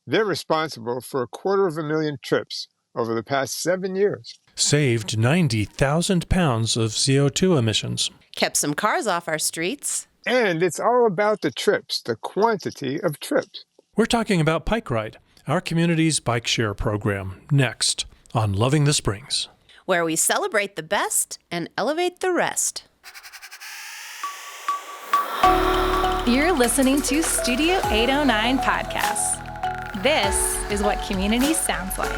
They're responsible for 250,000 trips over the past 7 years. Saved 90,000 pounds of CO2 emissions. Kept some cars off our streets. And it's all about the trips, the quantity of trips. We're talking about PikeRide, our community's bike share program, next on Loving the Springs, where we celebrate the best and elevate the rest. You're listening to Studio 809 Podcast. This is what community sounds like.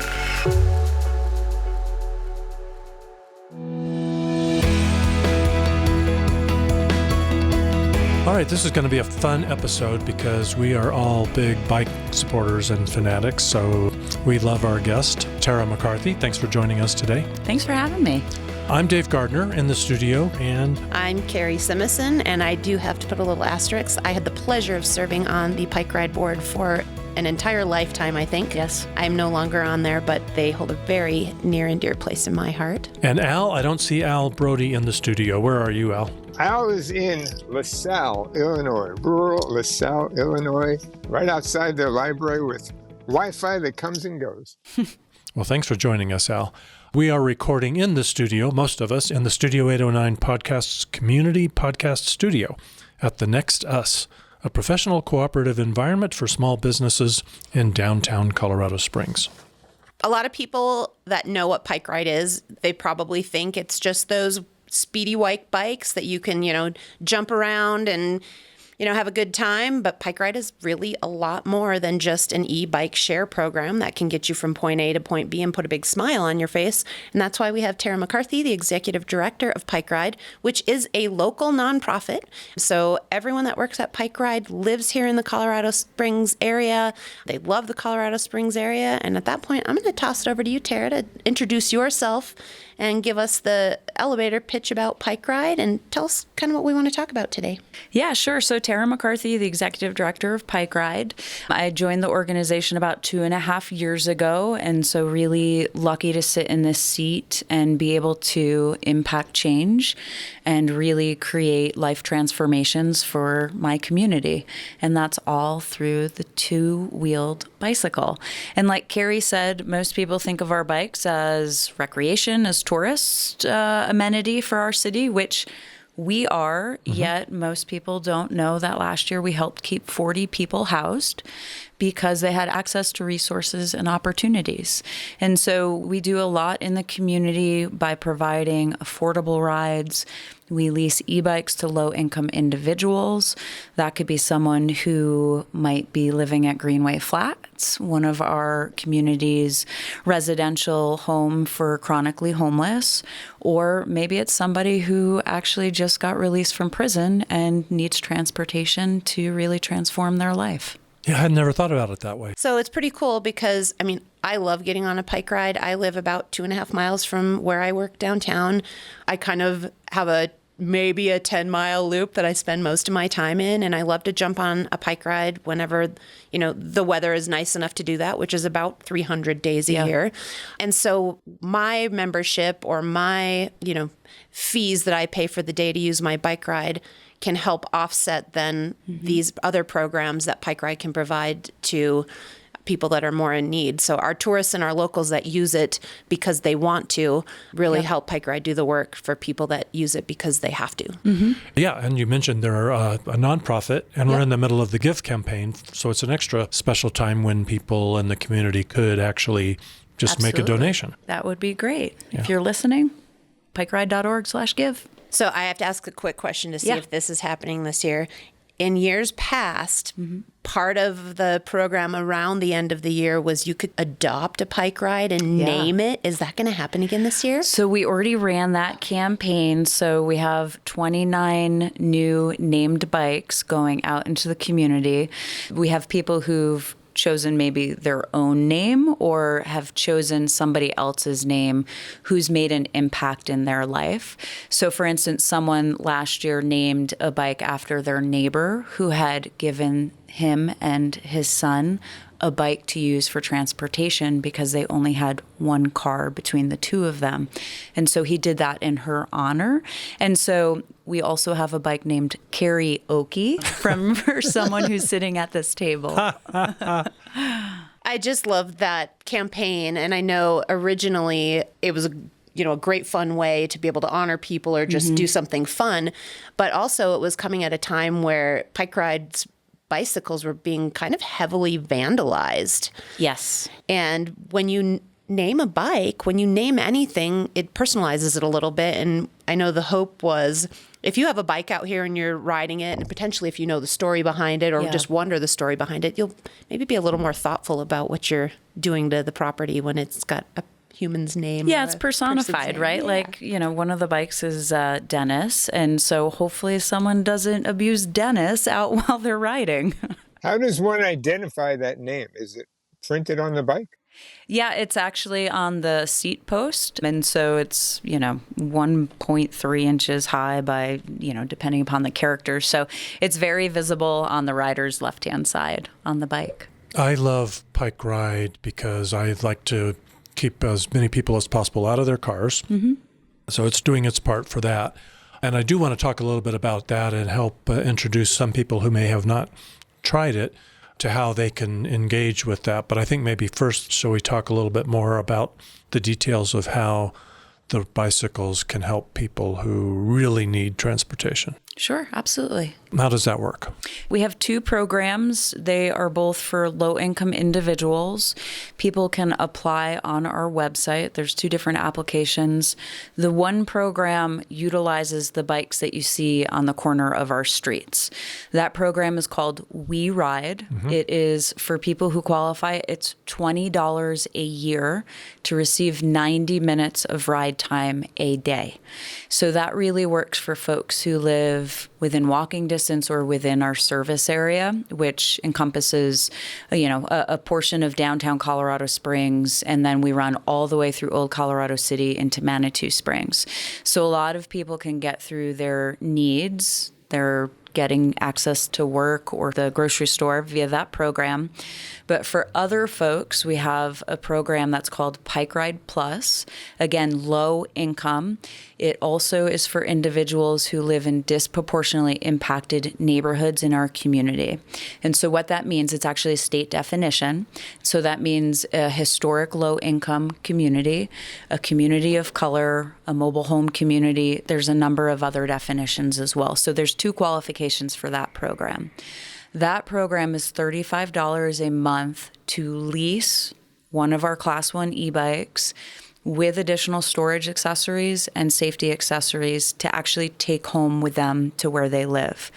All right, this is going to be a fun episode because we are all big bike supporters and fanatics, so we love our guest, Tara McCarthy. Thanks for joining us today. Thanks for having me. I'm Dave Gardner in the studio, and I'm Carrie Simison, and I do have to put a little asterisk. I had the pleasure of serving on the PikeRide board for an entire lifetime, I think. Yes. I'm no longer on there, but they hold a very near and dear place in my heart. And Al, I don't see Al Brody in the studio. Where are you, Al? Al is in LaSalle, Illinois, rural LaSalle, Illinois, right outside their library with Wi-Fi that comes and goes. Well, thanks for joining us, Al. We are recording in the studio, most of us, in the Studio 809 Podcast's community podcast studio at the Next Us, a professional cooperative environment for small businesses in downtown Colorado Springs. A lot of people that know what PikeRide is, they probably think it's just those speedy white bikes that you can, jump around and, have a good time. But PikeRide is really a lot more than just an e-bike share program that can get you from point A to point B and put a big smile on your face. And that's why we have Tara McCarthy, the Executive Director of PikeRide, which is a local nonprofit. So everyone that works at PikeRide lives here in the Colorado Springs area. They love the Colorado Springs area. And at that point, I'm going to toss it over to you, Tara, to introduce yourself and give us the elevator pitch about PikeRide and tell us kind of what we want to talk about today. Yeah, sure. So Tara McCarthy, the Executive Director of PikeRide. I joined the organization about 2.5 years ago, and so really lucky to sit in this seat and be able to impact change and really create life transformations for my community. And that's all through the two-wheeled bicycle. And like Carrie said, most people think of our bikes as recreation, as tourist amenity for our city, which we are, yet most people don't know that last year we helped keep 40 people housed because they had access to resources and opportunities. And so we do a lot in the community by providing affordable rides. We lease e-bikes to low-income individuals. That could be someone who might be living at Greenway Flats, one of our community's residential home for chronically homeless, or maybe it's somebody who actually just got released from prison and needs transportation to really transform their life. Yeah, I had never thought about it that way. So it's pretty cool because, I love getting on a PikeRide. I live about 2.5 miles from where I work downtown. I kind of have maybe a 10-mile loop that I spend most of my time in, and I love to jump on a PikeRide whenever, the weather is nice enough to do that, which is about 300 days a year. And so my membership or my, fees that I pay for the day to use my bike ride can help offset then these other programs that PikeRide can provide to people that are more in need. So our tourists and our locals that use it because they want to really help PikeRide do the work for people that use it because they have to. Yeah, and you mentioned they're a nonprofit, and we're in the middle of the Give campaign, so it's an extra special time when people in the community could actually just make a donation. That would be great. If you're listening, pikeride.org/give. So I have to ask a quick question to see if this is happening this year. In years past, part of the program around the end of the year was you could adopt a PikeRide and name it. Is that going to happen again this year? So we already ran that campaign. So we have 29 new named bikes going out into the community. We have people who've chosen maybe their own name or have chosen somebody else's name who's made an impact in their life. So for instance, someone last year named a bike after their neighbor who had given him and his son a bike to use for transportation because they only had one car between the two of them. And so he did that in her honor. And so we also have a bike named Karaoke for someone who's sitting at this table. I just love that campaign. And I know originally it was a great fun way to be able to honor people or just do something fun. But also it was coming at a time where PikeRide's bicycles were being kind of heavily vandalized. Yes. And when you name a bike, when you name anything, it personalizes it a little bit. And I know the hope was if you have a bike out here and you're riding it, and potentially if you know the story behind it or just wonder the story behind it, you'll maybe be a little more thoughtful about what you're doing to the property when it's got a human's name. Yeah, it's personified, right? Yeah. Like, one of the bikes is Dennis. And so hopefully someone doesn't abuse Dennis out while they're riding. How does one identify that name? Is it printed on the bike? Yeah, it's actually on the seat post. And so it's, 1.3 inches high by, depending upon the character. So it's very visible on the rider's left-hand side on the bike. I love PikeRide because I like to keep as many people as possible out of their cars. So it's doing its part for that. And I do want to talk a little bit about that and help introduce some people who may have not tried it to how they can engage with that. But I think maybe first, shall we talk a little bit more about the details of how the bicycles can help people who really need transportation? Sure, absolutely. How does that work? We have two programs. They are both for low-income individuals. People can apply on our website. There's two different applications. The one program utilizes the bikes that you see on the corner of our streets. That program is called YIMBYs. It is for people who qualify. It's $20 a year to receive 90 minutes of ride time a day. So that really works for folks who live within walking distance or within our service area, which encompasses, a portion of downtown Colorado Springs, and then we run all the way through Old Colorado City into Manitou Springs. So a lot of people can get through their needs. They're getting access to work or the grocery store via that program. But for other folks, we have a program that's called PikeRide Plus. Again, low income. It also is for individuals who live in disproportionately impacted neighborhoods in our community. And so what that means, it's actually a state definition. So that means a historic low income community, a community of color, a mobile home community. There's a number of other definitions as well. So there's two qualifications for that program. That program is $35 a month to lease one of our Class 1 e-bikes with additional storage accessories and safety accessories to actually take home with them to where they live.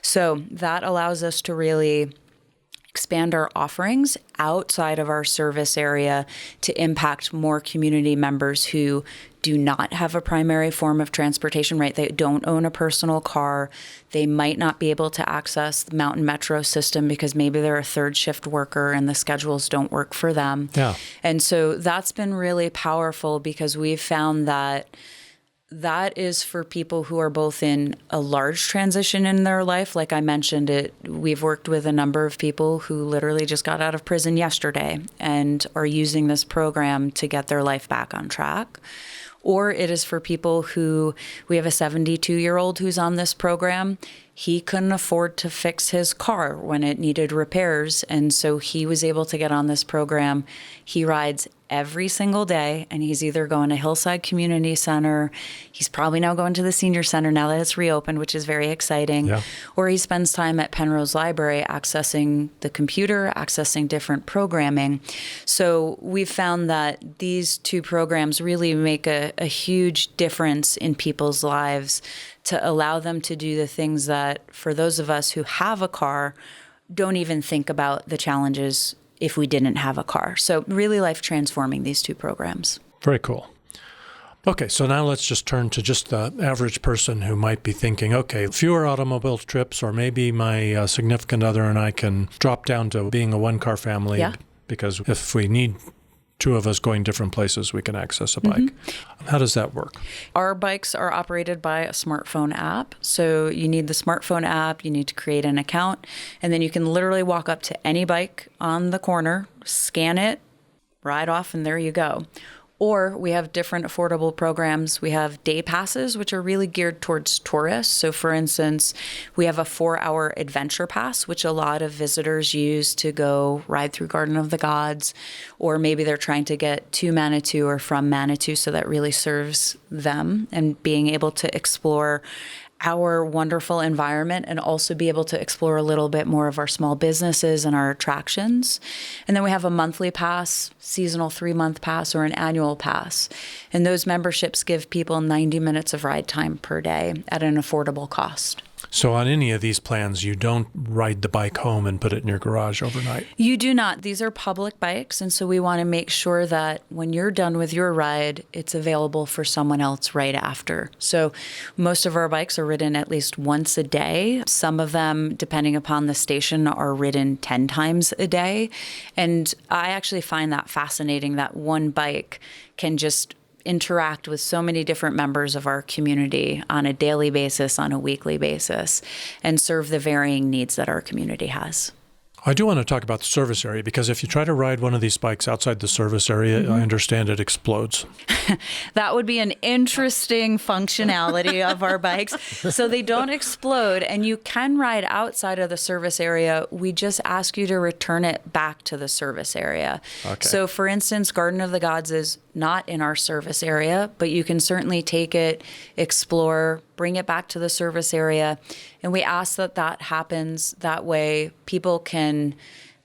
So that allows us to really expand our offerings outside of our service area to impact more community members who do not have a primary form of transportation, right? They don't own a personal car. They might not be able to access the Mountain Metro system because maybe they're a third shift worker and the schedules don't work for them. Yeah. And so that's been really powerful because we've found that is for people who are both in a large transition in their life. Like I mentioned, we've worked with a number of people who literally just got out of prison yesterday and are using this program to get their life back on track. Or it is for people who, we have a 72-year-old who's on this program. He couldn't afford to fix his car when it needed repairs, and so he was able to get on this program. He rides every single day, and he's either going to Hillside Community Center, he's probably now going to the senior center now that it's reopened, which is very exciting, or he spends time at Penrose Library accessing the computer, accessing different programming. So we've found that these two programs really make a huge difference in people's lives to allow them to do the things that, for those of us who have a car, don't even think about the challenges if we didn't have a car. So really life transforming, these two programs. Very cool. Okay, so now let's just turn to just the average person who might be thinking, okay, fewer automobile trips, or maybe my significant other and I can drop down to being a one-car family because if we need two of us going different places, we can access a bike. How does that work? Our bikes are operated by a smartphone app. So you need the smartphone app, you need to create an account, and then you can literally walk up to any bike on the corner, scan it, ride off, and there you go. Or we have different affordable programs. We have day passes, which are really geared towards tourists. So for instance, we have a 4-hour adventure pass, which a lot of visitors use to go ride through Garden of the Gods, or maybe they're trying to get to Manitou or from Manitou, so that really serves them, and being able to explore our wonderful environment and also be able to explore a little bit more of our small businesses and our attractions. And then we have a monthly pass, seasonal 3-month pass, or an annual pass. And those memberships give people 90 minutes of ride time per day at an affordable cost. So on any of these plans, you don't ride the bike home and put it in your garage overnight? You do not. These are public bikes, and so we want to make sure that when you're done with your ride, it's available for someone else right after. So most of our bikes are ridden at least once a day. Some of them, depending upon the station, are ridden 10 times a day. And I actually find that fascinating, that one bike can just interact with so many different members of our community on a daily basis, on a weekly basis, and serve the varying needs that our community has. I do want to talk about the service area, because if you try to ride one of these bikes outside the service area, I understand it explodes. That would be an interesting functionality of our bikes. So they don't explode, and you can ride outside of the service area. We just ask you to return it back to the service area. Okay. So for instance, Garden of the Gods is not in our service area, but you can certainly take it, explore, bring it back to the service area. And we ask that that happens. That way people can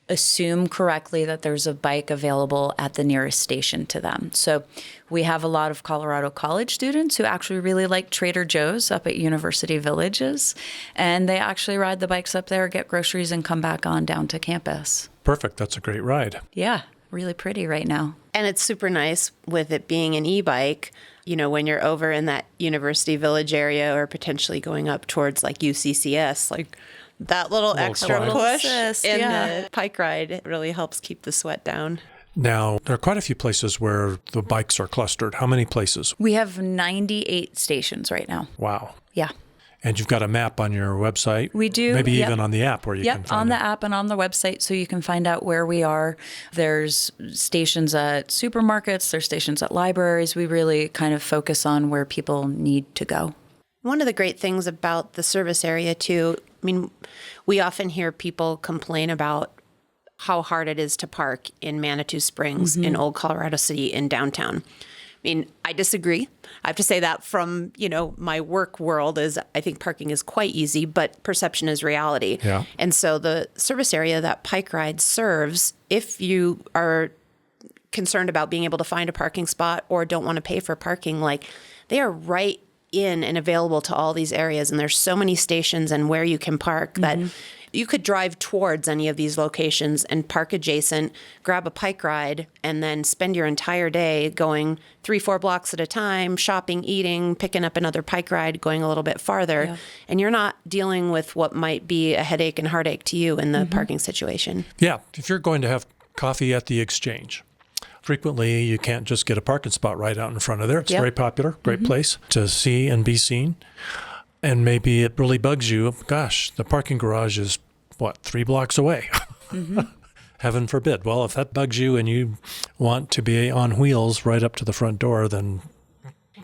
assume correctly that there's a bike available at the nearest station to them. So we have a lot of Colorado College students who actually really like Trader Joe's up at University Villages, and they actually ride the bikes up there, get groceries, and come back on down to campus. Perfect. That's a great ride. Yeah, really pretty right now. And it's super nice with it being an e-bike, you know, when you're over in that University Village area or potentially going up towards like UCCS, like that little extra climb. push Assist, in yeah. the PikeRide, it really helps keep the sweat down. Now, there are quite a few places where the bikes are clustered. How many places? We have 98 stations right now. Wow. Yeah. And you've got a map on your website. We do. Maybe Yep. even on the app where you can Yep, find on the it. app and on the website, so you can find out where we are. There's stations at supermarkets, there's stations at libraries. We really kind of focus on where people need to go. One of the great things about the service area, too, I mean, we often hear people complain about how hard it is to park in Manitou Springs, in Old Colorado City, in downtown. I mean, I disagree. I have to say that from, you know, my work world is I think parking is quite easy, but perception is reality. Yeah. And so the service area that PikeRide serves, if you are concerned about being able to find a parking spot or don't want to pay for parking, like they are right in and available to all these areas. And there's so many stations and where you can park that you could drive towards any of these locations and park adjacent, grab a PikeRide, and then spend your entire day going 3-4 blocks at a time, shopping, eating, picking up another PikeRide, going a little bit farther. Yeah. And you're not dealing with what might be a headache and heartache to you in the parking situation. Yeah. If you're going to have coffee at the Exchange, frequently you can't just get a parking spot right out in front of there. It's very popular, great place to see and be seen. And maybe it really bugs you. Gosh, the parking garage is, 3 blocks away? Heaven forbid. Well, if that bugs you and you want to be on wheels right up to the front door, then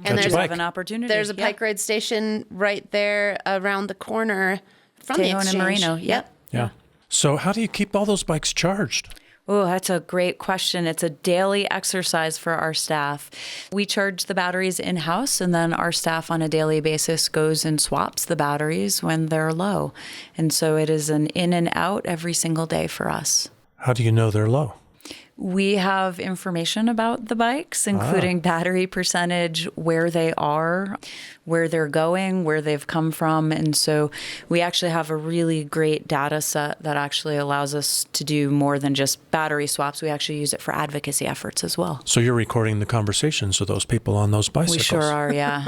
And catch a bike. An opportunity. There's a PikeRide station right there around the corner from the Tejon and Exchange. Marino. Yep. Yeah. So how do you keep all those bikes charged? Oh, that's a great question. It's a daily exercise for our staff. We charge the batteries in-house, and then our staff on a daily basis goes and swaps the batteries when they're low. And so it is an in and out every single day for us. How do you know they're low? We have information about the bikes, including battery percentage, where they are, where they're going, where they've come from. And so we actually have a really great data set that actually allows us to do more than just battery swaps. We actually use it for advocacy efforts as well. So you're recording the conversations of those people on those bicycles. We sure are, yeah.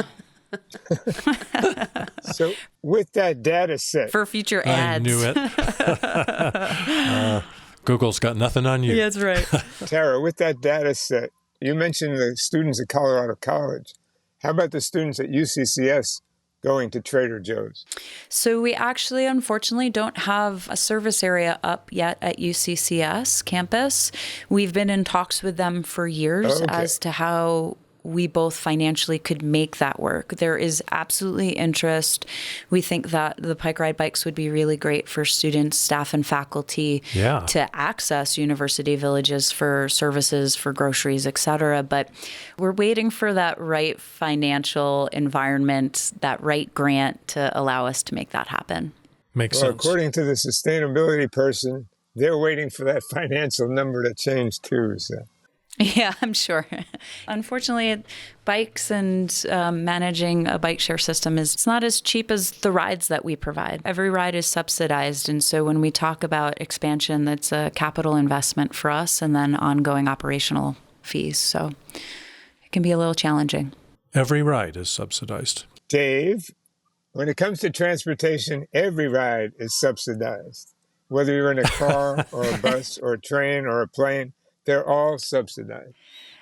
So with that data set, For future ads. I knew it. Google's got nothing on you. Yeah, that's right. Tara, with that data set, you mentioned the students at Colorado College. How about the students at UCCS going to Trader Joe's? So we actually, unfortunately, don't have a service area up yet at UCCS campus. We've been in talks with them for years as to how we both financially could make that work. There is absolutely interest. We think that the PikeRide bikes would be really great for students, staff, and faculty to access university villages for services, for groceries, et cetera. But we're waiting for that right financial environment, that right grant to allow us to make that happen. Makes Well, sense. according to the sustainability person, they're waiting for that financial number to change too. So. Yeah, I'm sure. Unfortunately, bikes and managing a bike share system it's not as cheap as the rides that we provide. Every ride is subsidized. And so when we talk about expansion, that's a capital investment for us and then ongoing operational fees. So it can be a little challenging. Every ride is subsidized. Dave, when it comes to transportation, every ride is subsidized. Whether you're in a car or a bus or a train or a plane, they're all subsidized.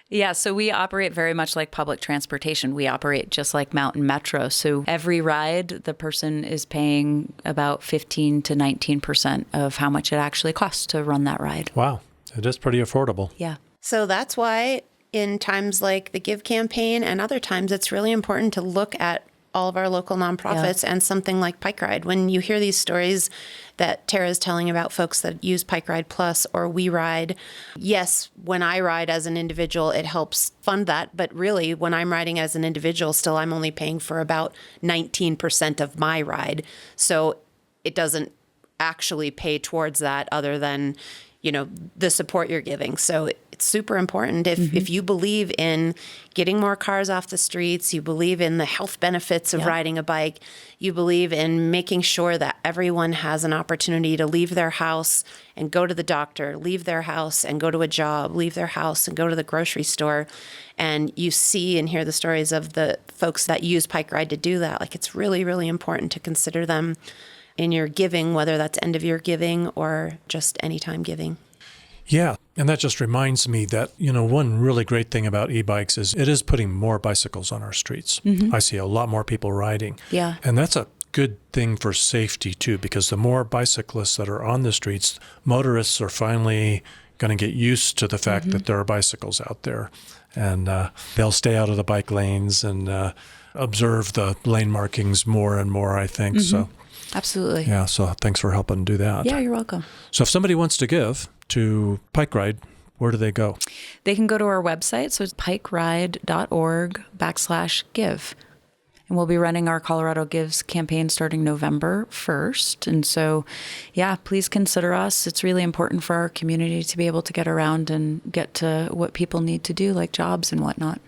Yeah, so we operate very much like public transportation. We operate just like Mountain Metro. So every ride, the person is paying about 15 to 19% of how much it actually costs to run that ride. Wow, it is pretty affordable. Yeah. So that's why in times like the Give campaign and other times, it's really important to look at all of our local nonprofits and something like PikeRide. When you hear these stories that Tara is telling about folks that use PikeRide Plus or We Ride, yes, when I ride as an individual, it helps fund that. But really, when I'm riding as an individual, still I'm only paying for about 19% of my ride. So it doesn't actually pay towards that other than, you know, the support you're giving. So it's super important. If you believe in getting more cars off the streets, you believe in the health benefits of riding a bike, you believe in making sure that everyone has an opportunity to leave their house and go to the doctor, leave their house and go to a job, leave their house and go to the grocery store, and you see and hear the stories of the folks that use PikeRide to do that, like it's really, really important to consider them in your giving, whether that's end of year giving or just anytime giving. Yeah, and that just reminds me that, you know, one really great thing about e-bikes is it is putting more bicycles on our streets. I see a lot more people riding. Yeah. And that's a good thing for safety too, because the more bicyclists that are on the streets, motorists are finally going to get used to the fact that there are bicycles out there. And they'll stay out of the bike lanes and observe the lane markings more and more, I think. So. Absolutely. Yeah, so thanks for helping do that. Yeah, you're welcome. So if somebody wants to give to PikeRide, where do they go? They can go to our website. So it's pikeride.org/give. And we'll be running our Colorado Gives campaign starting November 1st. And so, yeah, please consider us. It's really important for our community to be able to get around and get to what people need to do, like jobs and whatnot.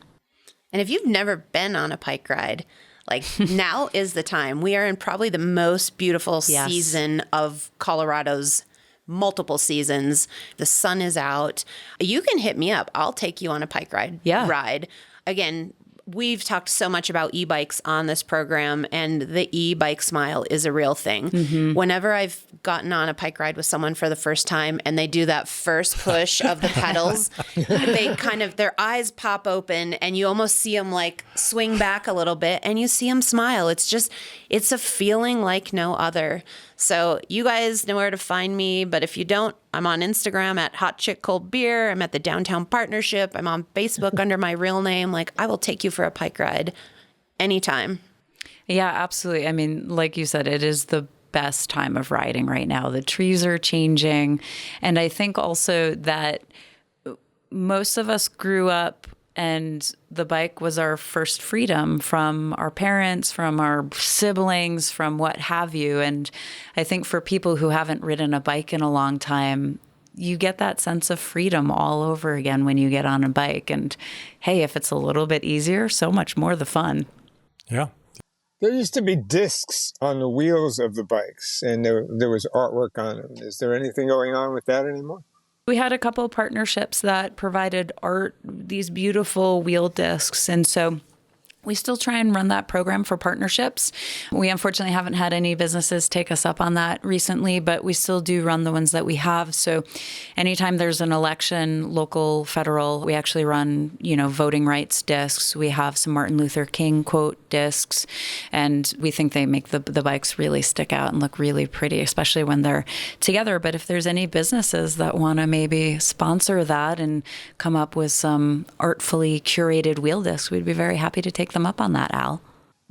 And if you've never been on a bike ride, like now is the time. We are in probably the most beautiful season of Colorado's multiple seasons. The sun is out. You can hit me up. I'll take you on a bike ride. Again, we've talked so much about e-bikes on this program, and the e-bike smile is a real thing. Whenever I've gotten on a bike ride with someone for the first time and they do that first push of the pedals, they their eyes pop open and you almost see them like swing back a little bit and you see them smile. It's a feeling like no other. So you guys know where to find me, but if you don't, I'm on Instagram at Hot Chick Cold Beer. I'm at the Downtown Partnership. I'm on Facebook under my real name. Like, I will take you for a bike ride anytime. Yeah, absolutely. I mean, like you said, it is the best time of riding right now. The trees are changing. And I think also that most of us grew up and the bike was our first freedom from our parents, from our siblings, from what have you. And I think for people who haven't ridden a bike in a long time, you get that sense of freedom all over again when you get on a bike. And hey, if it's a little bit easier, so much more the fun. Yeah. There used to be discs on the wheels of the bikes, and there was artwork on them. Is there anything going on with that anymore? We had a couple of partnerships that provided art, these beautiful wheel discs. And so We still try and run that program for partnerships. We unfortunately haven't had any businesses take us up on that recently, but we still do run the ones that we have. So anytime there's an election, local, federal, we actually run, voting rights discs. We have some Martin Luther King quote discs, and we think they make the bikes really stick out and look really pretty, especially when they're together. But if there's any businesses that want to maybe sponsor that and come up with some artfully curated wheel discs, we'd be very happy to take them up on that, Al.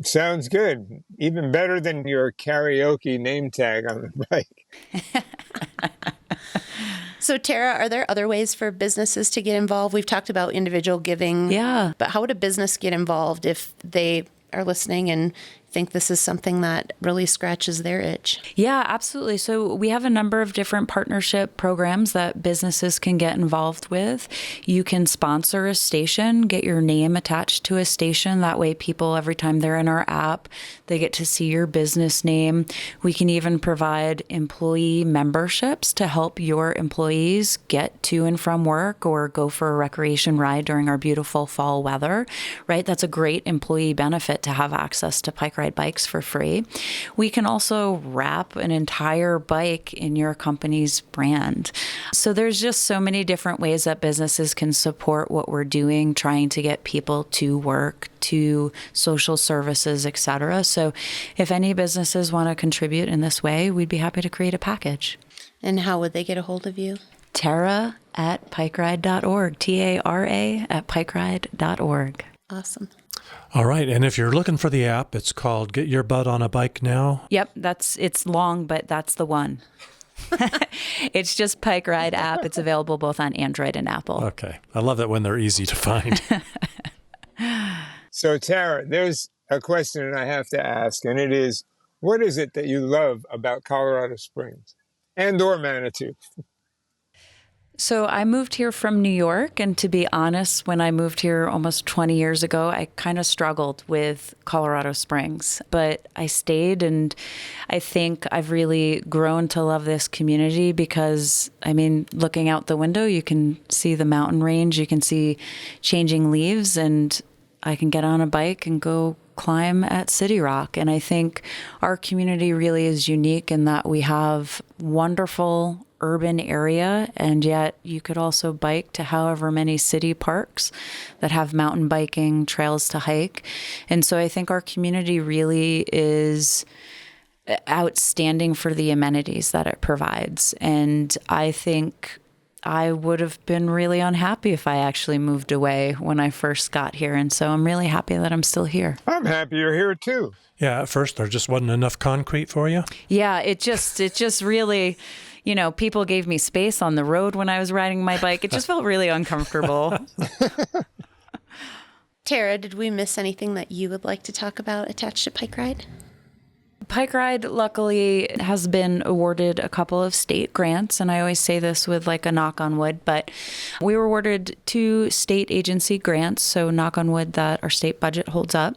Sounds good. Even better than your karaoke name tag on the bike. So, Tara, are there other ways for businesses to get involved? We've talked about individual giving. Yeah. But how would a business get involved if they are listening and think this is something that really scratches their itch? Yeah, absolutely. So we have a number of different partnership programs that businesses can get involved with. You can sponsor a station, get your name attached to a station. That way people, every time they're in our app, they get to see your business name. We can even provide employee memberships to help your employees get to and from work or go for a recreation ride during our beautiful fall weather, right? That's a great employee benefit to have access to PikeRide bikes for free. We can also wrap an entire bike in your company's brand. So there's just so many different ways that businesses can support what we're doing, trying to get people to work, to social services, etc. So if any businesses want to contribute in this way, we'd be happy to create a package. And how would they get a hold of you? Tara at PikeRide.org, Tara at PikeRide.org. Awesome. All right. And if you're looking for the app, it's called Get Your Butt on a Bike Now. Yep. It's long, but that's the one. It's just PikeRide app. It's available both on Android and Apple. Okay. I love it when they're easy to find. So, Tara, there's a question I have to ask, and it is, what is it that you love about Colorado Springs and/or Manitou? So I moved here from New York, and to be honest, when I moved here almost 20 years ago, I kind of struggled with Colorado Springs, but I stayed, and I think I've really grown to love this community because, looking out the window, you can see the mountain range, you can see changing leaves, and I can get on a bike and go climb at City Rock. And I think our community really is unique in that we have wonderful urban area, and yet you could also bike to however many city parks that have mountain biking trails to hike. And so I think our community really is outstanding for the amenities that it provides. And I think I would have been really unhappy if I actually moved away when I first got here. And so I'm really happy that I'm still here. I'm happy you're here too. Yeah, at first there just wasn't enough concrete for you. Yeah, it just really, people gave me space on the road when I was riding my bike. It just felt really uncomfortable. Tara, did we miss anything that you would like to talk about attached to PikeRide? PikeRide, luckily, has been awarded a couple of state grants, and I always say this with like a knock on wood, but we were awarded 2 state agency grants, so knock on wood that our state budget holds up.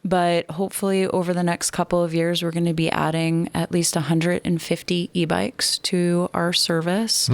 But hopefully over the next couple of years, we're going to be adding at least 150 e-bikes to our service.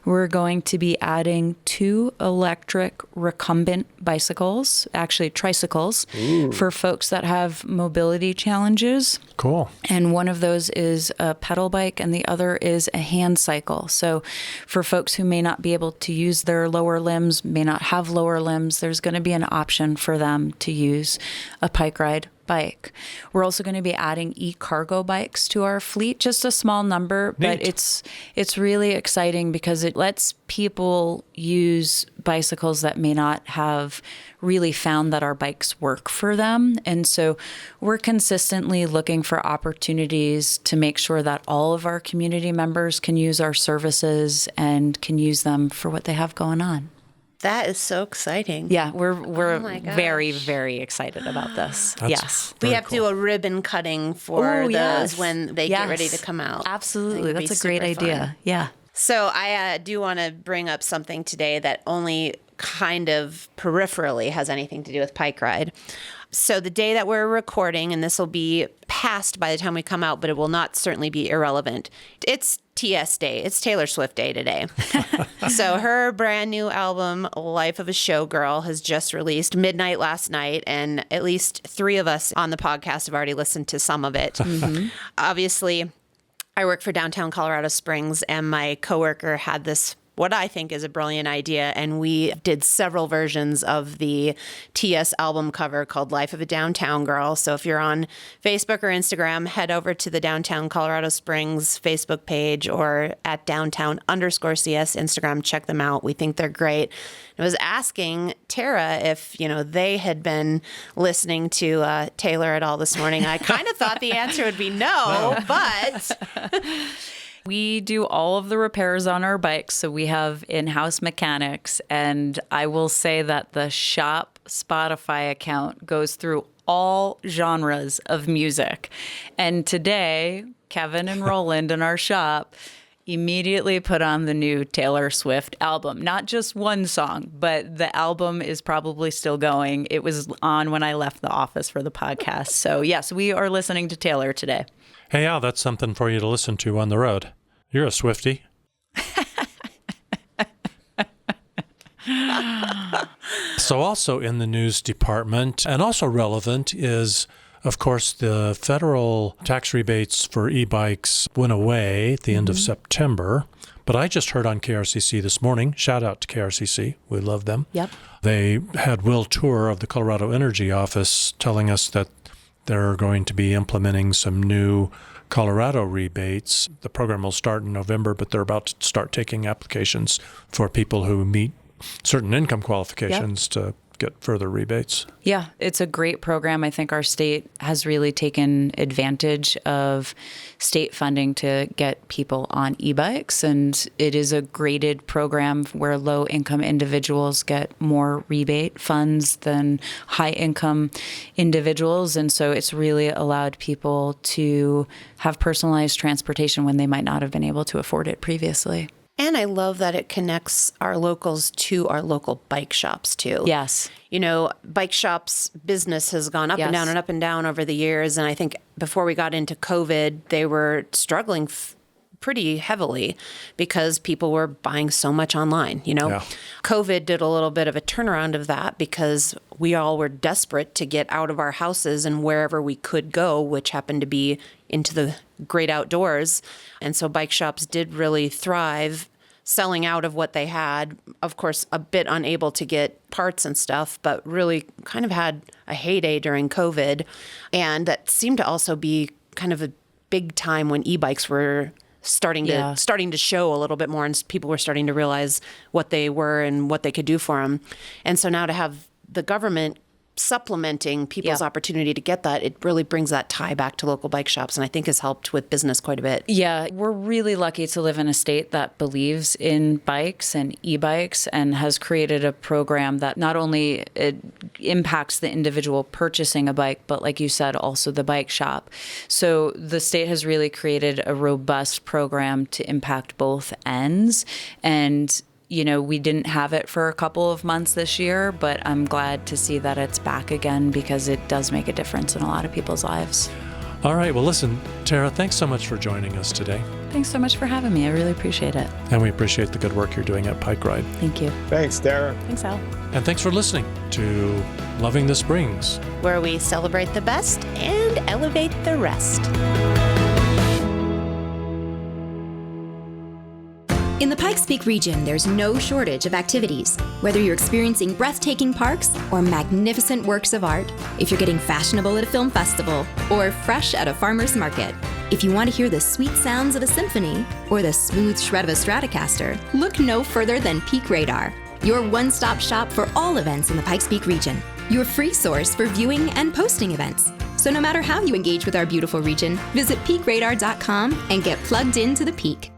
We're going to be adding 2 electric recumbent bicycles, actually tricycles, for folks that have mobility challenges. Cool. And one of those is a pedal bike and the other is a hand cycle. So for folks who may not be able to use their lower limbs, may not have lower limbs, there's going to be an option for them to use a PikeRide bike. We're also going to be adding e-cargo bikes to our fleet, just a small number, but it's really exciting because it lets people use bicycles that may not have really found that our bikes work for them. And so we're consistently looking for opportunities to make sure that all of our community members can use our services and can use them for what they have going on. That is so exciting. Yeah, we're my gosh. very, very excited about this. Yes. We have to do a ribbon cutting for those when they get ready to come out. Absolutely. That's a great idea. Fun. Yeah. So I do want to bring up something today that only kind of peripherally has anything to do with PikeRide. So the day that we're recording, and this will be past by the time we come out, but it will not certainly be irrelevant. It's TS Day. It's Taylor Swift Day today. So her brand new album, Life of a Showgirl, has just released midnight last night, and at least 3 of us on the podcast have already listened to some of it. Mm-hmm. Obviously, I work for downtown Colorado Springs, and my coworker had this, what I think is a brilliant idea, and we did several versions of the TS album cover called Life of a Downtown Girl. So if you're on Facebook or Instagram, head over to the Downtown Colorado Springs Facebook page or at downtown_CS Instagram. Check them out. We think they're great. I was asking Tara if, they had been listening to Taylor at all this morning. I kind of thought the answer would be no, but... We do all of the repairs on our bikes, so we have in-house mechanics, and I will say that the shop Spotify account goes through all genres of music. And today, Kevin and Roland in our shop immediately put on the new Taylor Swift album. Not just one song, but the album is probably still going. It was on when I left the office for the podcast. So yes, we are listening to Taylor today. Hey, Al, that's something for you to listen to on the road. You're a Swiftie. So also in the news department, and also relevant, is, of course, the federal tax rebates for e-bikes went away at the end of September. But I just heard on KRCC this morning, shout out to KRCC, we love them. Yep. They had Will Toor of the Colorado Energy Office telling us that they're going to be implementing some new Colorado rebates. The program will start in November, but they're about to start taking applications for people who meet certain income qualifications to get further rebates. Yeah, it's a great program. I think our state has really taken advantage of state funding to get people on e-bikes, and it is a graded program where low-income individuals get more rebate funds than high-income individuals, and so it's really allowed people to have personalized transportation when they might not have been able to afford it previously. And I love that it connects our locals to our local bike shops, too. Yes. Bike shops business has gone up and down over the years. And I think before we got into COVID, they were struggling pretty heavily because people were buying so much online. COVID did a little bit of a turnaround of that because we all were desperate to get out of our houses and wherever we could go, which happened to be into the great outdoors. And so bike shops did really thrive, selling out of what they had. Of course, a bit unable to get parts and stuff, but really kind of had a heyday during COVID. And that seemed to also be kind of a big time when e-bikes were starting to show a little bit more, and people were starting to realize what they were and what they could do for them. And so now to have the government supplementing people's opportunity to get that, it really brings that tie back to local bike shops, and I think has helped with business quite a bit. Yeah, we're really lucky to live in a state that believes in bikes and e-bikes and has created a program that not only it impacts the individual purchasing a bike, but like you said, also the bike shop. So the state has really created a robust program to impact both ends, and we didn't have it for a couple of months this year, but I'm glad to see that it's back again because it does make a difference in a lot of people's lives. All right. Well, listen, Tara, thanks so much for joining us today. Thanks so much for having me. I really appreciate it. And we appreciate the good work you're doing at PikeRide. Thank you. Thanks, Tara. Thanks, Al. And thanks for listening to Loving the Springs, where we celebrate the best and elevate the rest. In the Pikes Peak region, there's no shortage of activities. Whether you're experiencing breathtaking parks or magnificent works of art, if you're getting fashionable at a film festival or fresh at a farmer's market, if you want to hear the sweet sounds of a symphony or the smooth shred of a Stratocaster, look no further than PikeRadar, your one-stop shop for all events in the Pikes Peak region, your free source for viewing and posting events. So no matter how you engage with our beautiful region, visit PikeRadar.com and get plugged into the peak.